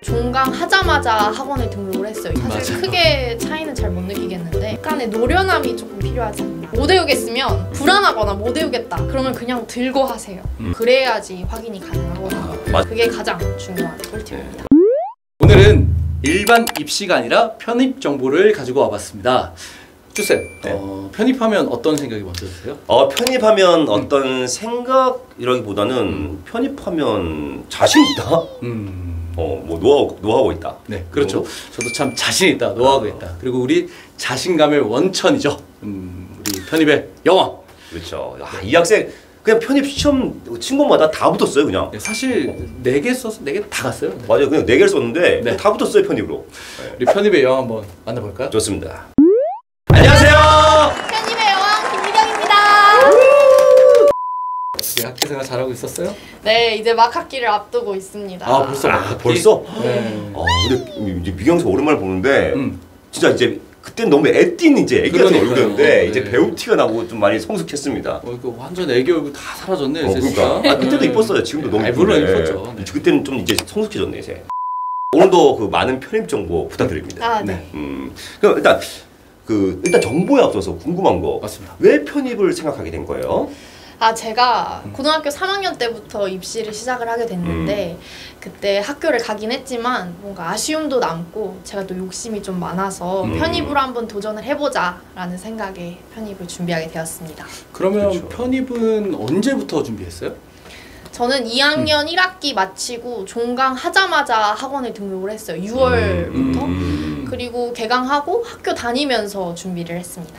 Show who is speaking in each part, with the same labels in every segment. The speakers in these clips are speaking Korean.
Speaker 1: 종강하자마자 학원에 등록을 했어요. 사실
Speaker 2: 맞아요.
Speaker 1: 크게 차이는 잘 못 느끼겠는데 약간의 노련함이 조금 필요하지 않나. 못 외우겠으면 불안하거나 못 외우겠다 그러면 그냥 들고 하세요. 그래야지 확인이 가능하거든요. 그게 가장 중요한 꿀팁입니다.
Speaker 2: 오늘은 일반 입시가 아니라 편입 정보를 가지고 와봤습니다. 쭈쌤,
Speaker 3: 네.
Speaker 2: 편입하면 어떤 생각이 먼저 드세요?
Speaker 3: 편입하면 어떤 생각이라기보다는 편입하면 자신 있다. 뭐 노하고 있다.
Speaker 2: 네, 그렇죠. 저도 참 자신 있다, 노하우가 있다. 그리고 우리 자신감의 원천이죠. 우리 편입의 여왕.
Speaker 3: 그렇죠. 이 학생 그냥 편입 시험 친구마다 다 붙었어요, 그냥.
Speaker 2: 네, 사실 4개 써서 4개 다 갔어요. 네.
Speaker 3: 맞아요, 그냥 4개를 썼는데
Speaker 2: 네.
Speaker 3: 다 붙었어요, 편입으로.
Speaker 2: 우리 편입의 여왕 한번 만나볼까요?
Speaker 3: 좋습니다. 안녕하세요.
Speaker 1: 편입의 여왕 김미경입니다.
Speaker 2: 우리 학교생활 잘하고 있었어요?
Speaker 1: 네, 이제 막 학기를 앞두고 있습니다.
Speaker 2: 아, 벌써
Speaker 3: 벌써?
Speaker 2: 네.
Speaker 3: 근데 이제 미경 씨 오랜만에 보는데 진짜 이제 그때는 너무 애띤 이제 애기 같은
Speaker 2: 그러니까요.
Speaker 3: 얼굴이었는데
Speaker 2: 네.
Speaker 3: 이제 배우 티가 나고 좀 많이 성숙했습니다.
Speaker 2: 완전 애기 얼굴 다 사라졌네. 이제
Speaker 3: 그러니까
Speaker 2: 진짜.
Speaker 3: 그때도 이뻤어요. 지금도 너무
Speaker 2: 물론
Speaker 3: 이쁜데.
Speaker 2: 이뻤죠. 네.
Speaker 3: 그때는 좀 이제 성숙해졌네 이제. 오늘도 그 많은 편입 정보 부탁드립니다.
Speaker 1: 아, 네.
Speaker 3: 그럼 일단 정보에 앞서서 궁금한 거.
Speaker 2: 맞습니다.
Speaker 3: 왜 편입을 생각하게 된 거예요?
Speaker 1: 제가 고등학교 3학년 때부터 입시를 시작을 하게 됐는데 그때 학교를 가긴 했지만 뭔가 아쉬움도 남고 제가 또 욕심이 좀 많아서 편입으로 한번 도전을 해보자 라는 생각에 편입을 준비하게 되었습니다.
Speaker 2: 그러면
Speaker 3: 그렇죠.
Speaker 2: 편입은 언제부터 준비했어요?
Speaker 1: 저는 2학년 1학기 마치고 종강하자마자 학원에 등록을 했어요. 6월부터. 그리고 개강하고 학교 다니면서 준비를 했습니다.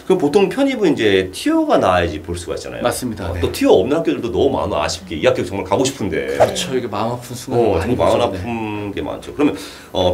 Speaker 3: 그럼 보통 편입은 이제 티오가 나와야지 볼 수가 있잖아요.
Speaker 2: 맞습니다. 네.
Speaker 3: 또 티오 없는 학교들도 너무 많아. 아쉽게 이 학교 정말 가고 싶은데.
Speaker 2: 그렇죠. 이게 마음 아픈 순간 많이
Speaker 3: 마음
Speaker 2: 보죠. 네.
Speaker 3: 아픈 게 많죠. 그러면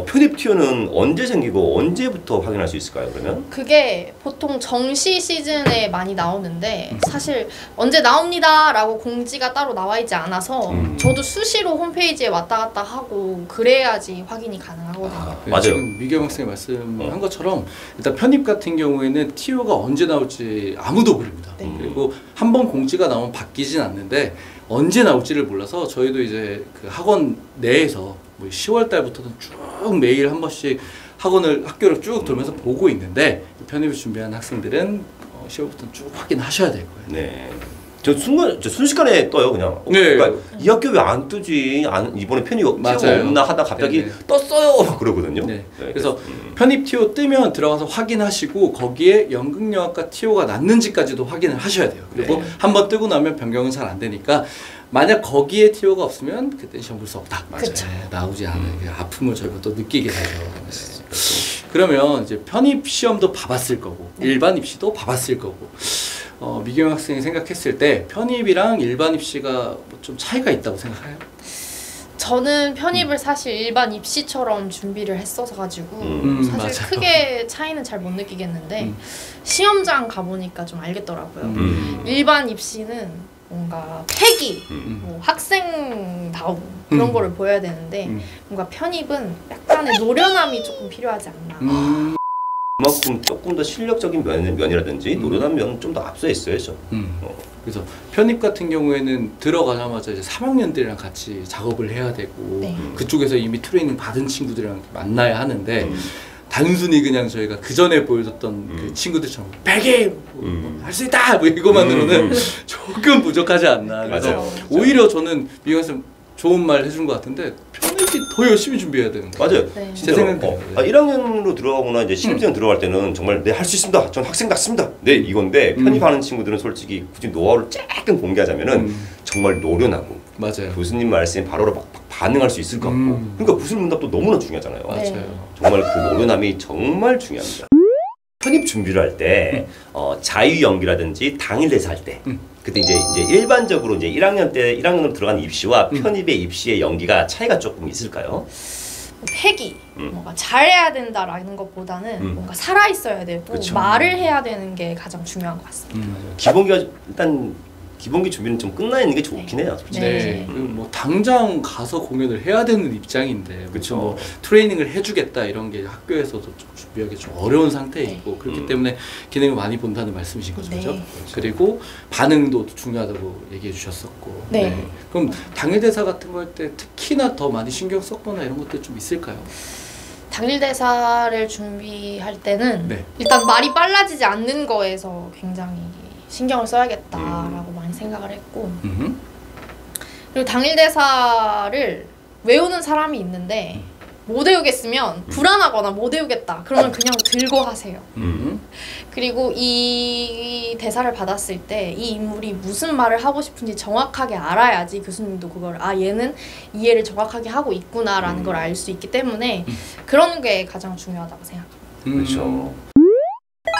Speaker 3: 편입 티오는 언제 생기고 언제부터 확인할 수 있을까요? 그러면?
Speaker 1: 그게 보통 정시 시즌에 많이 나오는데 사실 언제 나옵니다 라고 공지가 따로 나와 있지 않아서 저도 수시로 홈페이지에 왔다 갔다 하고 그래야지 확인이 가능하거든요.
Speaker 2: 네,
Speaker 3: 맞아요.
Speaker 2: 지금 미경 학생이 말씀한 것처럼 일단 편입 같은 경우에는 TO가 언제 나올지 아무도 모릅니다.
Speaker 1: 네.
Speaker 2: 그리고 한 번 공지가 나오면 바뀌진 않는데 언제 나올지를 몰라서 저희도 이제 그 학원 내에서 뭐 10월 달부터는 쭉 매일 한 번씩 학교를 쭉 돌면서 보고 있는데 편입을 준비하는 학생들은 10월부터 쭉 확인하셔야 될 거예요.
Speaker 3: 네. 저 순식간에 떠요 그냥.
Speaker 2: 네.
Speaker 3: 그러니까 이 학교 왜 안 뜨지? 이번에 편입 티오가
Speaker 2: 맞아요.
Speaker 3: 없나 하다 갑자기
Speaker 2: 네네.
Speaker 3: 떴어요. 막 그러거든요.
Speaker 2: 네. 그래서 편입 TO 뜨면 들어가서 확인하시고 거기에 연극영화과 TO가 났는지까지도 확인을 하셔야 돼요. 그리고
Speaker 3: 네.
Speaker 2: 한번 뜨고 나면 변경은 잘 안 되니까 만약 거기에 TO가 없으면 그때 시험 볼 수 없다.
Speaker 1: 그쵸.
Speaker 2: 네, 나오지 않은 아픔을 저희가 또 느끼게 되죠. 그러면 이제 편입 시험도 봐봤을 거고 일반 입시도 봐봤을 거고 미경 학생이 생각했을 때 편입이랑 일반 입시가 뭐 좀 차이가 있다고 생각해요?
Speaker 1: 저는 편입을 사실 일반 입시처럼 준비를 했어서 가지고 사실
Speaker 2: 맞아요.
Speaker 1: 크게 차이는 잘 못 느끼겠는데 시험장 가보니까 좀 알겠더라고요. 일반 입시는 뭔가 패기, 뭐 학생다움 그런 거를 보여야 되는데 뭔가 편입은 약간의 노련함이 조금 필요하지 않나.
Speaker 3: 그만큼 조금 더 실력적인 면이라든지 노련한 면은 좀 더 앞서 있어야죠.
Speaker 2: 그래서 편입 같은 경우에는 들어가자마자 이제 3학년들이랑 같이 작업을 해야 되고
Speaker 1: 네.
Speaker 2: 그쪽에서 이미 트레이닝 받은 친구들이랑 만나야 하는데 단순히 그냥 저희가 그 전에 보여줬던 그 친구들처럼 100일 할 수 있다 뭐 이거만으로는 조금 부족하지 않나. 그래서
Speaker 3: 맞아요.
Speaker 2: 오히려 저는 미경에서 좋은 말 해준 것 같은데 편입이 더 열심히 준비해야 되는 거예요.
Speaker 3: 맞아요.
Speaker 1: 네.
Speaker 2: 제 생각에는
Speaker 3: 1학년으로 들어가거나 이제 신입생 들어갈 때는 정말 네 할 수 있습니다. 전 학생 같습니다. 네 이건데 편입하는 친구들은 솔직히 굳이 노하우를 조금 공개하자면은 정말 노련하고
Speaker 2: 맞아요.
Speaker 3: 교수님 말씀에 바로 막 반응할 수 있을 것 같고 그러니까 구술 문답도 너무나 중요하잖아요.
Speaker 2: 맞아요.
Speaker 3: 정말 그 노련함이 정말 중요합니다. 편입 준비를 할 때 자유 연기라든지 당일 대사 할 때 그때 이제 일반적으로 이제 1학년으로 들어간 입시와 편입의 입시의 연기가 차이가 조금 있을까요?
Speaker 1: 패기, 뭔가 잘해야 된다라는 것보다는 뭔가 살아있어야 되고
Speaker 3: 그쵸.
Speaker 1: 말을 해야 되는 게 가장 중요한 것 같습니다.
Speaker 3: 기본기가 일단 기본기 준비는 좀 끝나 있는 게 좋긴 해요.
Speaker 1: 네.
Speaker 2: 네. 뭐 당장 가서 공연을 해야 되는 입장인데
Speaker 3: 그쵸.
Speaker 2: 뭐 트레이닝을 해주겠다 이런 게 학교에서도 좀 준비하기 좀 어려운 상태이고 그렇기 때문에 기능을 많이 본다는 말씀이신 거죠,
Speaker 1: 네.
Speaker 2: 그죠? 그리고 반응도 중요하다고 얘기해 주셨었고.
Speaker 1: 네.
Speaker 2: 그럼 당일 대사 같은 거 할 때 특히나 더 많이 신경 썼거나 이런 것들 좀 있을까요?
Speaker 1: 당일 대사를 준비할 때는
Speaker 2: 네.
Speaker 1: 일단 말이 빨라지지 않는 거에서 굉장히 신경을 써야겠다라고 많이 생각을 했고 그리고 당일 대사를 외우는 사람이 있는데 못 외우겠으면 불안하거나 못 외우겠다 그러면 그냥 들고 하세요. 그리고 이 대사를 받았을 때 이 인물이 무슨 말을 하고 싶은지 정확하게 알아야지 교수님도 그걸 얘는 이해를 정확하게 하고 있구나라는 걸 알 수 있기 때문에 그런 게 가장 중요하다고 생각합니다.
Speaker 3: 그렇죠.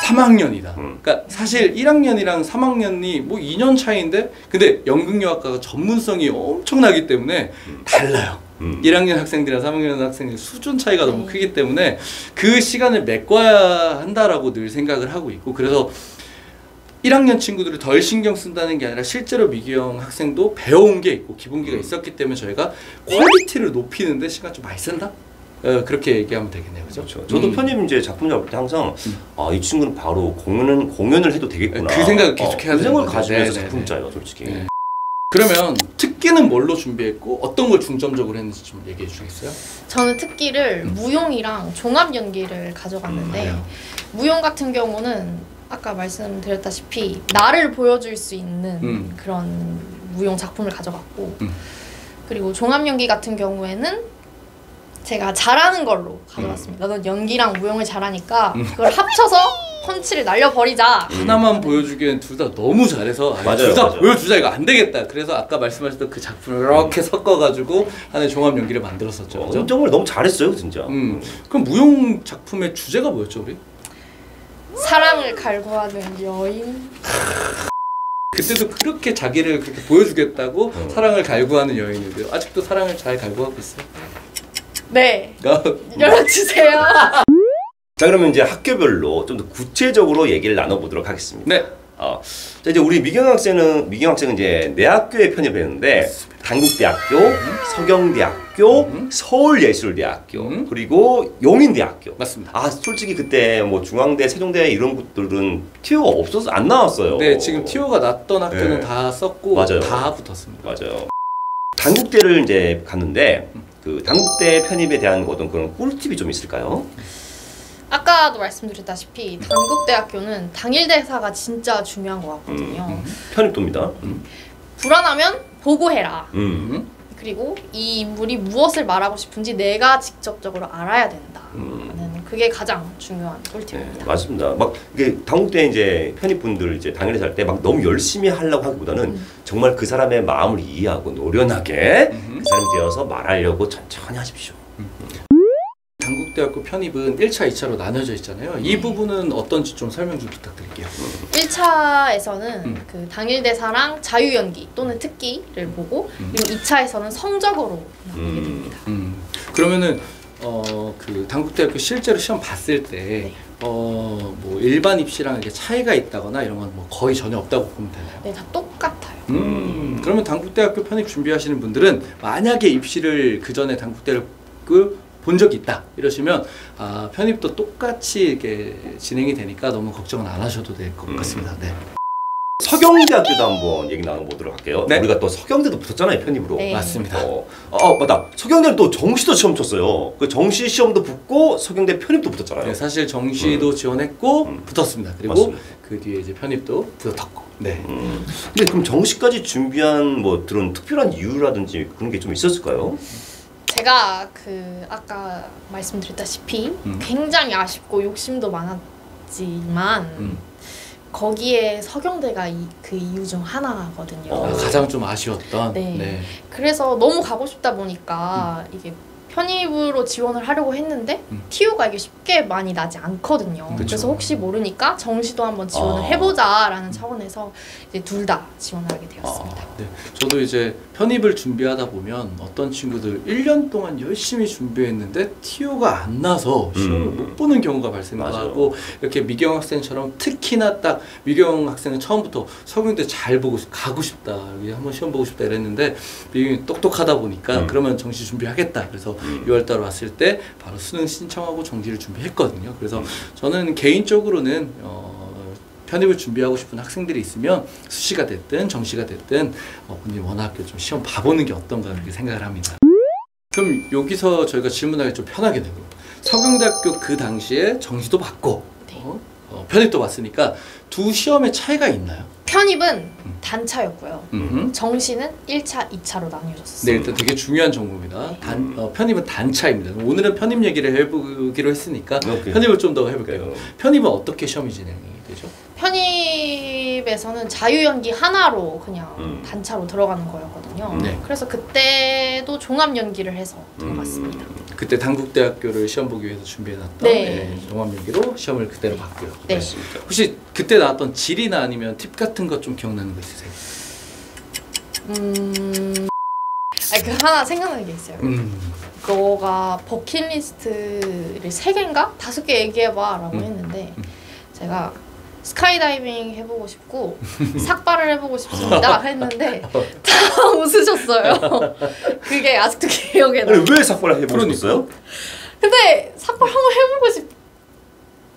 Speaker 2: 3학년이다. 그러니까 사실 1학년이랑 3학년이 뭐 2년 차이인데 근데 연극영화과가 전문성이 엄청나기 때문에 달라요. 1학년 학생들이랑 3학년 학생들 수준 차이가 너무 크기 때문에 그 시간을 메꿔야 한다라고 늘 생각을 하고 있고 그래서 1학년 친구들을 덜 신경 쓴다는 게 아니라 실제로 미기영 학생도 배워온 게 있고 기본기가 있었기 때문에 저희가 퀄리티를 높이는데 시간 좀 많이 쓴다? 그렇게 얘기하면 되겠네요, 그죠?
Speaker 3: 그렇죠. 저도 편입 이제 작품 잡을 때 항상 이 친구는 바로 공연을 해도 되겠구나.
Speaker 2: 그 생각을 계속 해야
Speaker 3: 되는 그 생각을 가지면서
Speaker 2: 네,
Speaker 3: 작품
Speaker 2: 네.
Speaker 3: 짜요, 솔직히.
Speaker 2: 네. 그러면 특기는 뭘로 준비했고 어떤 걸 중점적으로 했는지 좀 얘기해 주시겠어요?
Speaker 1: 저는 특기를 무용이랑 종합 연기를 가져갔는데 무용 같은 경우는 아까 말씀드렸다시피 나를 보여줄 수 있는 그런 무용 작품을 가져갔고 그리고 종합 연기 같은 경우에는 제가 잘하는 걸로 가져갔습니다. 너는 연기랑 무용을 잘하니까 그걸 합쳐서 펀치를 날려버리자.
Speaker 2: 하나만 보여주기엔 둘 다 너무 잘해서 둘 다 보여주자 이거 안 되겠다. 그래서 아까 말씀하셨던 그 작품을 이렇게 섞어가지고 하나의 종합 연기를 만들었었죠. 그죠?
Speaker 3: 정말 너무 잘했어요, 진짜.
Speaker 2: 그럼 무용 작품의 주제가 뭐였죠, 우리?
Speaker 1: 사랑을 갈구하는 여인.
Speaker 2: 그때도 그렇게 자기를 그렇게 보여주겠다고 사랑을 갈구하는 여인인데요. 아직도 사랑을 잘 갈구하고 있어요?
Speaker 1: 네. 연락주세요.
Speaker 3: 자, 그러면 이제 학교별로 좀 더 구체적으로 얘기를 나눠보도록 하겠습니다.
Speaker 2: 네.
Speaker 3: 자, 이제 우리 미경 학생은 이제 내 학교에 편입했는데 단국대학교, 서경대학교, 서울예술대학교, 그리고 용인대학교.
Speaker 2: 맞습니다.
Speaker 3: 솔직히 그때 뭐 중앙대, 세종대 이런 곳들은 티오가 없어서 안 나왔어요.
Speaker 2: 네, 지금 티오가 났던 학교는
Speaker 3: 네.
Speaker 2: 다 썼고
Speaker 3: 맞아요.
Speaker 2: 다 붙었습니다.
Speaker 3: 맞아요. 단국대를 이제 갔는데 그 단국대 편입에 대한 어떤 그런 꿀팁이 좀 있을까요?
Speaker 1: 아까도 말씀드렸다시피 단국대학교는 당일 대사가 진짜 중요한 것 같거든요.
Speaker 3: 편입도입니다.
Speaker 1: 불안하면 보고해라.
Speaker 3: 음.
Speaker 1: 그리고 이 인물이 무엇을 말하고 싶은지 내가 직접적으로 알아야 된다. 그게 가장 중요한 꿀팁입니다.
Speaker 3: 네, 맞습니다. 막 이게 단국대 이제 편입분들 이제 당일에 살 때 막 너무 열심히 하려고 하기보다는 정말 그 사람의 마음을 이해하고 노련하게 그 사람이 되어서 말하려고 천천히 하십시오.
Speaker 2: 단국대학교 편입은 1차, 2차로 나눠져 있잖아요. 이 부분은 어떤지 좀 설명 좀 부탁드릴게요.
Speaker 1: 1차에서는 그 당일 대사랑 자유연기 또는 특기를 보고 그리고 2차에서는 성적으로 나누게 됩니다.
Speaker 2: 그러면은 그 단국대학교 실제로 시험 봤을 때
Speaker 1: 네.
Speaker 2: 뭐 일반 입시랑 이게 차이가 있다거나 이런 건 뭐 거의 전혀 없다고 보면 되나요?
Speaker 1: 네, 다 똑같아요.
Speaker 2: 그러면 단국대학교 편입 준비하시는 분들은 만약에 입시를 그 전에 단국대를 본 적이 있다 이러시면 편입도 똑같이 이렇게 진행이 되니까 너무 걱정은 안 하셔도 될 것 같습니다. 네.
Speaker 3: 서경대학교도 한번 얘기 나눠보도록 할게요.
Speaker 2: 네.
Speaker 3: 우리가 또 서경대도 붙었잖아요, 편입으로.
Speaker 1: 네.
Speaker 2: 맞습니다.
Speaker 3: 맞다. 서경대는 또 정시도 시험 쳤어요. 그 정시 시험도 붙고 서경대 편입도 붙었잖아요.
Speaker 2: 네, 사실 정시도 지원했고 붙었습니다. 그리고
Speaker 3: 맞습니다.
Speaker 2: 그 뒤에 이제 편입도 붙었고. 네.
Speaker 3: 근데 그럼 정시까지 준비한 뭐 그런 특별한 이유라든지 그런 게 좀 있었을까요?
Speaker 1: 제가 그 아까 말씀드렸다시피 굉장히 아쉽고 욕심도 많았지만 거기에 서경대가 그 이유 중 하나거든요.
Speaker 2: 가장 좀 아쉬웠던.
Speaker 1: 네.
Speaker 2: 네.
Speaker 1: 그래서 너무 가고 싶다 보니까 이게 편입으로 지원을 하려고 했는데 TU가 이게 쉽게 많이 나지 않거든요. 그래서 혹시 모르니까 정시도 한번 지원을 해보자라는 차원에서 이제 둘 다 지원하게 되었습니다.
Speaker 2: 네. 저도 이제 편입을 준비하다 보면 어떤 친구들 1년 동안 열심히 준비했는데 TU가 안 나서 시험을 못 보는 경우가 발생하고 이렇게 미경 학생처럼 특히나 딱 미경 학생은 처음부터 서경대 잘 보고 가고 싶다, 여기 한번 시험 보고 싶다 이랬는데 미경이 똑똑하다 보니까 그러면 정시 준비하겠다. 그래서 6월달 왔을 때 바로 수능 신청하고 정시를 준비했거든요. 그래서 저는 개인적으로는 편입을 준비하고 싶은 학생들이 있으면 수시가 됐든 정시가 됐든 본인 원하는 학교 좀 시험 봐보는 게 어떤가 그렇게 생각을 합니다. 그럼 여기서 저희가 질문하기 좀 편하게 되고 서경대학교 그 당시에 정시도 받고 편입도 봤으니까 두 시험의 차이가 있나요?
Speaker 1: 편입은 단차였고요. 정시는 1차, 2차로 나뉘어졌어요.
Speaker 2: 네, 일단 되게 중요한 정보입니다. 편입은 단차입니다. 오늘은 편입 얘기를 해보기로 했으니까 편입을 좀 더 해볼게요. 편입은 어떻게 시험이 진행이 되죠?
Speaker 1: 편입에서는 자유연기 하나로 그냥 단차로 들어가는 거였거든요.
Speaker 2: 네.
Speaker 1: 그래서 그때도 종합연기를 해서 들어갔습니다.
Speaker 2: 그때 단국대학교를 시험 보기 위해서 준비해놨던
Speaker 1: 네.
Speaker 2: 종합연기로 시험을 그대로 봤고요.
Speaker 1: 네.
Speaker 2: 혹시 그때 나왔던 질이나 아니면 팁 같은 것 좀 기억나는 거 있으세요?
Speaker 1: 그 하나 생각나는 게 있어요. 그거가 버킷리스트를 3개인가? 5개 얘기해봐 라고 했는데 제가 스카이다이빙 해보고 싶고 삭발을 해보고 싶습니다 했는데 다 웃으셨어요. 그게 아직도 기억에 나요.
Speaker 3: 왜 삭발을 해보고 싶었어요?
Speaker 1: 근데 삭발 한번 해보고 싶...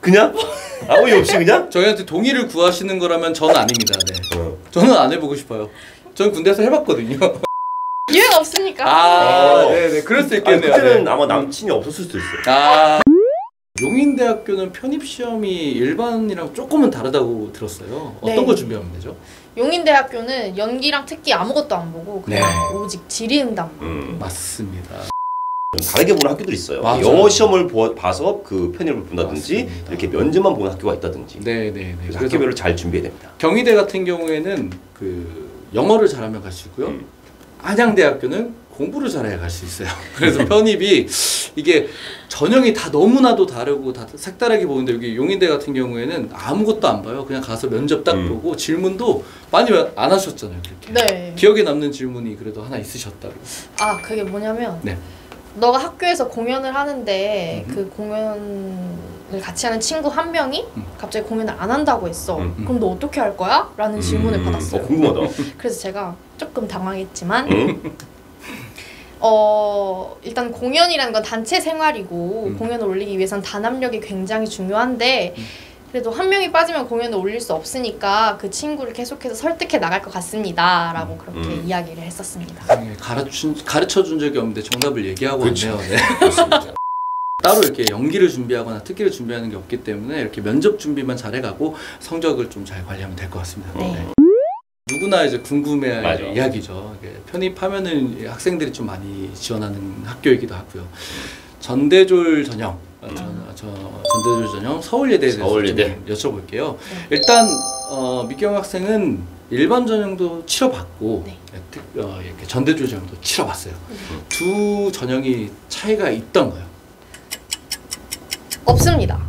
Speaker 3: 그냥? 아무 이유 없이 그냥?
Speaker 2: 저희한테 동의를 구하시는 거라면 저는 아닙니다. 네. 저는 안 해보고 싶어요. 저는 군대에서 해봤거든요.
Speaker 1: 기회가 없으니까.
Speaker 2: 네네. 그럴 수 있겠네요.
Speaker 3: 그때는 아마 남친이 없었을 수도 있어요.
Speaker 2: 용인대학교는 편입시험이 일반이랑 조금은 다르다고 들었어요. 어떤
Speaker 1: 네.
Speaker 2: 걸 준비하면 되죠?
Speaker 1: 용인대학교는 연기랑 특기 아무것도 안 보고 그냥 오직 질의응답.
Speaker 2: 맞습니다.
Speaker 3: 다르게 보는 학교들이 있어요.
Speaker 2: 맞아요.
Speaker 3: 영어 시험을 봐서 그 편입을 본다든지
Speaker 2: 맞습니다.
Speaker 3: 이렇게 면접만 보는 학교가 있다든지.
Speaker 2: 네네네.
Speaker 3: 그래서 학교별로 잘 준비해야 됩니다.
Speaker 2: 경희대 같은 경우에는 그 영어를 잘하면 갈 수 있고요. 안양대학교는 공부를 잘해야 갈 수 있어요. 그래서 편입이 이게 전형이 다 너무나도 다르고 다 색다르게 보는데 여기 용인대 같은 경우에는 아무것도 안 봐요. 그냥 가서 면접 딱 보고 질문도 많이 안 하셨잖아요. 그렇게.
Speaker 1: 네.
Speaker 2: 기억에 남는 질문이 그래도 하나 있으셨다고.
Speaker 1: 그게 뭐냐면
Speaker 2: 네.
Speaker 1: 너가 학교에서 공연을 하는데 그 공연을 같이 하는 친구 한 명이 갑자기 공연을 안 한다고 했어. 그럼 너 어떻게 할 거야? 라는 질문을 받았어요.
Speaker 3: 궁금하다.
Speaker 1: 그래서 제가 조금 당황했지만 일단 공연이라는 건 단체 생활이고 공연을 올리기 위해선 단합력이 굉장히 중요한데 그래도 한 명이 빠지면 공연을 올릴 수 없으니까 그 친구를 계속해서 설득해 나갈 것 같습니다 라고 그렇게 이야기를 했었습니다.
Speaker 2: 가르쳐준 적이 없는데 정답을 얘기하고 왔네요. 네. 따로 이렇게 연기를 준비하거나 특기를 준비하는 게 없기 때문에 이렇게 면접 준비만 잘해가고 성적을 좀 잘 관리하면 될 것 같습니다.
Speaker 1: 네.
Speaker 2: 누구나 이제 궁금해할
Speaker 3: 맞아.
Speaker 2: 이야기죠. 편입하면은 학생들이 좀 많이 지원하는 학교이기도 하고요. 전대졸 전형, 전대졸 전형 서울예대에 대해서
Speaker 3: 서울예대.
Speaker 2: 좀 여쭤볼게요. 일단 미경 학생은 일반 전형도 치러봤고 이렇게 전대졸 전형도 치러봤어요. 두 전형이 차이가 있던가요?
Speaker 1: 없습니다.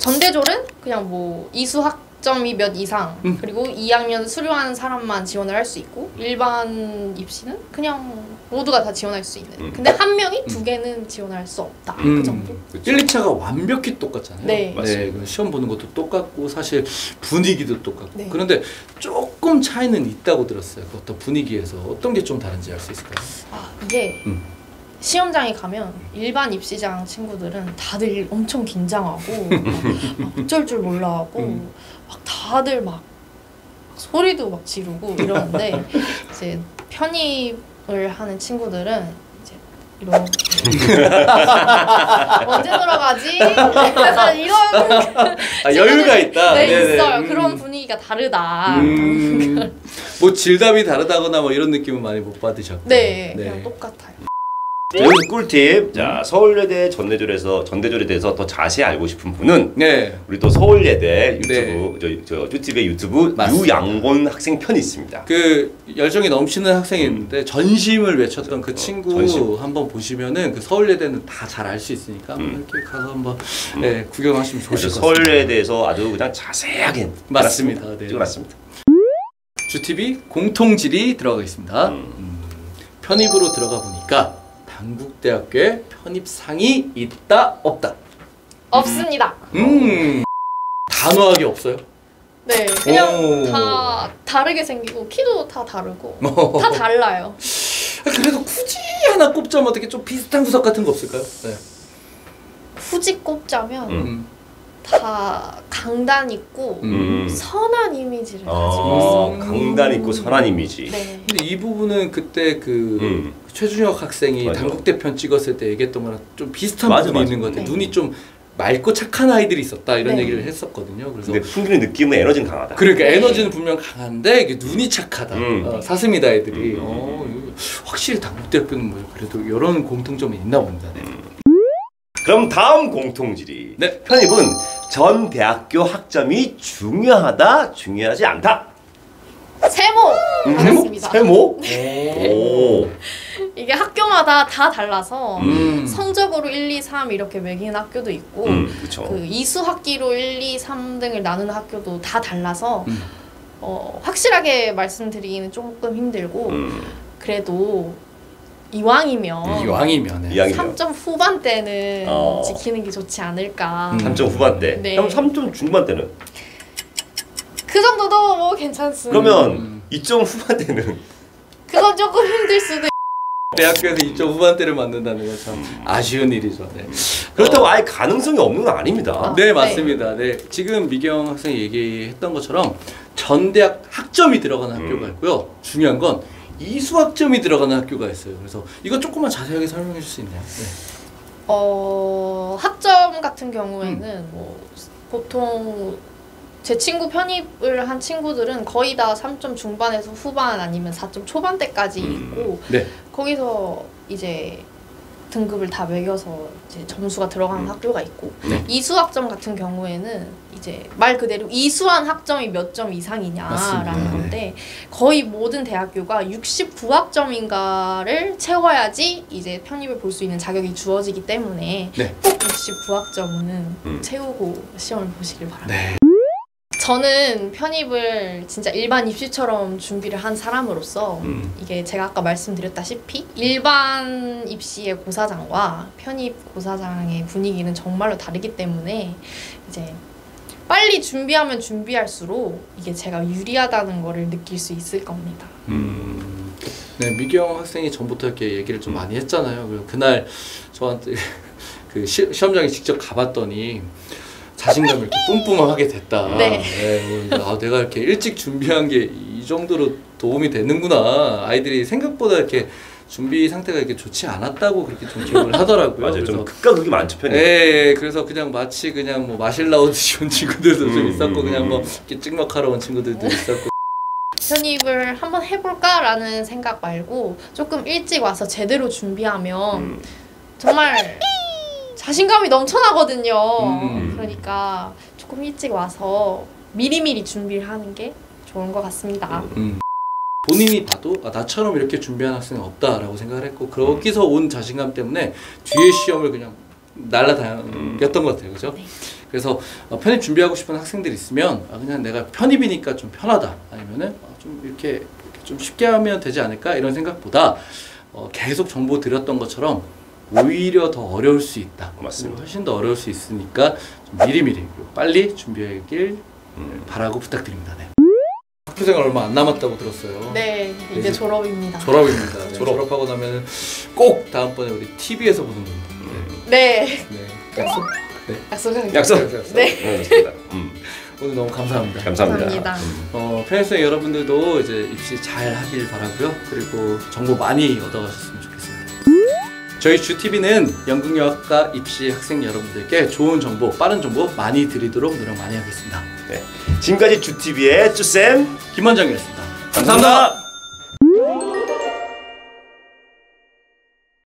Speaker 1: 전대졸은 그냥 뭐 이수학점이 몇 이상 그리고 2학년 수료하는 사람만 지원을 할 수 있고 일반 입시는 그냥 모두가 다 지원할 수 있는 근데 한 명이 2개는 지원할 수 없다. 그 정도?
Speaker 2: 1, 2차가 완벽히 똑같잖아요.
Speaker 1: 네.
Speaker 2: 시험 보는 것도 똑같고 사실 분위기도 똑같고
Speaker 1: 네.
Speaker 2: 그런데 조금 차이는 있다고 들었어요. 그 어떤 분위기에서 어떤 게 좀 다른지 알 수 있을까요?
Speaker 1: 이게 시험장에 가면 일반 입시장 친구들은 다들 엄청 긴장하고 막 어쩔 줄 몰라하고 막 다들 막 소리도 막 지르고 이러는데 이제 편입을 하는 친구들은 이제 이런 언제 들어가지? 약간 이런
Speaker 2: 여유가 있다.
Speaker 1: 네,
Speaker 2: 네네.
Speaker 1: 있어요. 그런 분위기가 다르다.
Speaker 2: 뭐 질답이 다르다거나 뭐 이런 느낌은 많이 못 받으셨고.
Speaker 1: 네, 그냥 똑같아요.
Speaker 3: 여기서 꿀팁. 자, 서울예대 전대졸에 대해서 더 자세히 알고 싶은 분은
Speaker 2: 네.
Speaker 3: 우리 또 서울예대 유튜브 저 쭈팁의 유튜브
Speaker 2: 맞습니다.
Speaker 3: 유양곤 학생 편이 있습니다.
Speaker 2: 그 열정이 넘치는 학생이 있는데 전심을 외쳤던 그 친구
Speaker 3: 전심.
Speaker 2: 한번 보시면은 그 서울예대는 다 잘 알 수 있으니까 이렇게 가서 한번 네, 구경하시면 좋으실 것 같습니다.
Speaker 3: 서울예대에 대해서 아주 그냥 자세하게
Speaker 2: 맞습니다. 네.
Speaker 3: 찍어놨습니다.
Speaker 2: 주TV 공통질이 들어가 있습니다. 편입으로 들어가 보니까 단국대학교에 편입상이 있다 없다.
Speaker 1: 없습니다.
Speaker 2: 단호하게 없어요?
Speaker 1: 네, 그냥
Speaker 2: 오.
Speaker 1: 다 다르게 생기고 키도 다 다르고 다 달라요.
Speaker 2: 그래도 굳이 하나 꼽자면 어떻게 좀 비슷한 구석 같은 거 없을까요? 네.
Speaker 1: 굳이 꼽자면 다 강단 있고 선한 이미지를 가지고 있어요.
Speaker 3: 강단 있고 선한 이미지.
Speaker 1: 네.
Speaker 2: 근데 이 부분은 그때 그 최준혁 학생이
Speaker 3: 맞아.
Speaker 2: 단국대 편 찍었을 때 얘기했던 거랑 좀 비슷한
Speaker 3: 맞아,
Speaker 2: 부분이
Speaker 3: 맞아.
Speaker 2: 있는 것 같아요.
Speaker 1: 네.
Speaker 2: 눈이 좀 맑고 착한 아이들이 있었다 이런
Speaker 1: 네.
Speaker 2: 얘기를 했었거든요. 그래서
Speaker 3: 근데 풍기는 느낌은 에너지는 강하다.
Speaker 2: 그러니까
Speaker 1: 네.
Speaker 2: 에너지는 분명 강한데 이게 눈이 착하다. 사슴이다 애들이. 이거 확실히 단국대학교는 뭐 그래도 이런 공통점이 있나 봅니다. 네.
Speaker 3: 그럼 다음 공통질이
Speaker 2: 네.
Speaker 3: 편입은 전 대학교 학점이 중요하다, 중요하지 않다.
Speaker 1: 세모 하겠습니다.
Speaker 3: 세모? 오.
Speaker 1: 이게 학교마다 다 달라서
Speaker 2: 음.
Speaker 1: 성적으로 1, 2, 3 이렇게 매기는 학교도 있고
Speaker 3: 그렇죠.
Speaker 1: 그 이수 학기로 1, 2, 3등을 나누는 학교도 다 달라서 확실하게 말씀드리기는 조금 힘들고 그래도 이왕이면
Speaker 2: 이왕이면 네.
Speaker 1: 3점 후반대는
Speaker 3: 어.
Speaker 1: 지키는 게 좋지 않을까.
Speaker 3: 3점 후반대.
Speaker 1: 네.
Speaker 3: 그럼 3점 중반대는?
Speaker 1: 그 정도도 뭐 괜찮습니다.
Speaker 3: 그러면 2점 후반대는?
Speaker 1: 그건 조금 힘들 수도.
Speaker 2: 대학교에서 2점 후반대를 맞는다는 건 참 아쉬운 일이죠. 네.
Speaker 3: 그렇다고 아예 가능성이 없는 건 아닙니다.
Speaker 2: 네, 맞습니다. 네. 지금 미경 학생이 얘기했던 것처럼 전대학 학점이 들어가는 학교가 있고요. 중요한 건 이수 학점이 들어가는 학교가 있어요. 그래서 이거 조금만 자세하게 설명해 줄 수 있나요? 네.
Speaker 1: 학점 같은 경우에는 뭐 보통 제 친구 편입을 한 친구들은 거의 다 3점 중반에서 후반 아니면 4점 초반대까지 있고
Speaker 2: 네.
Speaker 1: 거기서 이제 등급을 다 매겨서 이제 점수가 들어가는 학교가 있고
Speaker 2: 네.
Speaker 1: 이수 학점 같은 경우에는 이제 말 그대로 이수한 학점이 몇 점 이상이냐라는
Speaker 2: 맞습니다.
Speaker 1: 건데 거의 모든 대학교가 69학점인가를 채워야지 이제 편입을 볼 수 있는 자격이 주어지기 때문에
Speaker 2: 네.
Speaker 1: 꼭 69학점은 채우고 시험을 보시길 바랍니다.
Speaker 2: 네.
Speaker 1: 저는 편입을 진짜 일반 입시처럼 준비를 한 사람으로서 이게 제가 아까 말씀드렸다시피 일반 입시의 고사장과 편입 고사장의 분위기는 정말로 다르기 때문에 이제 빨리 준비하면 준비할수록 이게 제가 유리하다는 거를 느낄 수 있을 겁니다.
Speaker 2: 네, 미경 학생이 전부터 이렇게 얘기를 좀 많이 했잖아요. 그리고 그날 저한테 그 시험장에 직접 가봤더니 자신감이 이렇게 뿜뿜하게 됐다.
Speaker 1: 네.
Speaker 2: 네, 내가 이렇게 일찍 준비한 게 이 정도로 도움이 되는구나. 아이들이 생각보다 이렇게 준비 상태가 이렇게 좋지 않았다고 그렇게 좀 기억을 하더라고요.
Speaker 3: 맞아요.
Speaker 2: 그래서
Speaker 3: 좀 극과 극이 많죠 편이.
Speaker 2: 예, 그래서 그냥 마치 그냥 뭐 마실 나오듯이 온 친구들도 좀 있었고 그냥 뭐 이렇게 찍먹하러 온 친구들도 있었고.
Speaker 1: 편입을 한번 해볼까라는 생각 말고 조금 일찍 와서 제대로 준비하면 정말 자신감이 넘쳐나거든요. 그러니까 조금 일찍 와서 미리미리 준비를 하는 게 좋은 것 같습니다.
Speaker 2: 본인이 봐도 나처럼 이렇게 준비한 학생은 없다라고 생각을 했고 거기서 온 자신감 때문에 뒤에 시험을 그냥 날라다녔던 것 같아요. 그죠?
Speaker 1: 네.
Speaker 2: 그래서 편입 준비하고 싶은 학생들이 있으면 그냥 내가 편입이니까 좀 편하다 아니면은 좀 이렇게 좀 쉽게 하면 되지 않을까 이런 생각보다 계속 정보 드렸던 것처럼 오히려 더 어려울 수 있다.
Speaker 3: 맞습니다.
Speaker 2: 훨씬 더 어려울 수 있으니까 좀 미리미리 빨리 준비하길 바라고 부탁드립니다. 네. 학교생활 얼마 안 남았다고 들었어요.
Speaker 1: 네, 이제
Speaker 2: 이제
Speaker 1: 졸업입니다.
Speaker 2: 졸업입니다. 네, 졸업하고 나면 꼭 다음번에 우리 TV에서 보는 겁니다.
Speaker 1: 네,
Speaker 2: 네. 약속? 네.
Speaker 1: 약속합니다.
Speaker 3: 약속.
Speaker 1: 네.
Speaker 3: 그렇습니다.
Speaker 2: 오늘 너무 감사합니다.
Speaker 3: 감사합니다.
Speaker 2: 편입생 여러분들도 이제 입시 잘 하길 바라고요. 그리고 정보 많이 얻어가셨으면 좋겠어요. 저희 주TV는 연극영화과 입시 학생 여러분들께 좋은 정보, 빠른 정보 많이 드리도록 노력 많이 하겠습니다.
Speaker 3: 네. 지금까지 주TV의 쭈쌤
Speaker 2: 김원정이었습니다.
Speaker 3: 감사합니다.